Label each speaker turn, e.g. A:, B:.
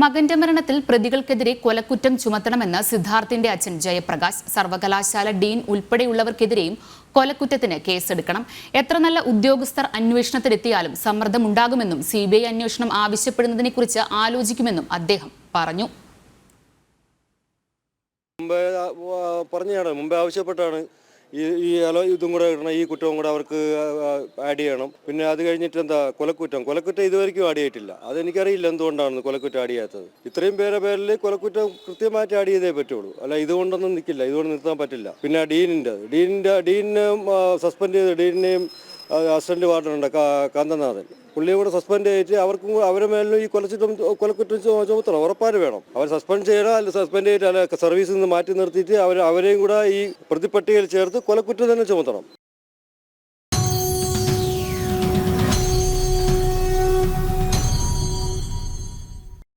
A: മകന്റെ മരണത്തിൽ പ്രതികൾക്കെതിരെ കൊലക്കുറ്റം ചുമത്തണമെന്ന് സിദ്ധാർത്ഥിന്റെ അച്ഛൻ ജയപ്രകാശ്. സർവകലാശാല ഡീൻ ഉൾപ്പെടെയുള്ളവർക്കെതിരെയും കൊലക്കുറ്റത്തിന് കേസെടുക്കണം. എത്ര നല്ല ഉദ്യോഗസ്ഥർ അന്വേഷണത്തിലെത്തിയാലും സമ്മർദ്ദമുണ്ടാകുമെന്നും CBI അന്വേഷണം ആവശ്യപ്പെടുന്നതിനെക്കുറിച്ച് ആലോചിക്കുമെന്നും അദ്ദേഹം പറഞ്ഞു.
B: മുമ്പേ ആവശ്യപ്പെട്ടാണ് ഇതും കൂടെ ഇടണം, ഈ കുറ്റവും കൂടെ അവർക്ക് ആഡ് ചെയ്യണം. പിന്നെ അത് കഴിഞ്ഞിട്ട് കൊലക്കുറ്റം ഇതുവരെയ്ക്കും ആഡ് ചെയ്തിട്ടില്ല. അതെനിക്കറിയില്ല എന്തുകൊണ്ടാണ് കൊലക്കുറ്റം ആഡ് ചെയ്യാത്തത്. ഇത്രയും പേരിൽ കൊലക്കുറ്റം കൃത്യമായിട്ട് ആഡ് ചെയ്തേ പറ്റുള്ളൂ. അല്ല ഇതുകൊണ്ടൊന്നും നിൽക്കില്ല, ഇതുകൊണ്ട് നിർത്താൻ പറ്റില്ല. പിന്നെ ഡീനിനെ സസ്പെൻഡ് ചെയ്ത് ഡീനിനെയും അസിസ്റ്റന്റ് വാർഡനുണ്ട് കാന്തനാഥൻ, പുള്ളിയെ കൂടെ സസ്പെൻഡ് ചെയ്തിട്ട് അവരുടെ മേലും ഈ കൊലക്കുറ്റം ചുമത്തണം, ഉറപ്പായിട്ട് വേണം. അവർ സസ്പെൻഡ് ചെയ്യണം, അല്ല സസ്പെൻഡ് ചെയ്തിട്ട് അല്ല സർവീസിൽ നിന്ന് മാറ്റി നിർത്തിയിട്ട് അവരെയും കൂടെ ഈ പ്രതിപ്പട്ടികയിൽ ചേർത്ത് കൊലക്കുറ്റം തന്നെ ചുമത്തണം.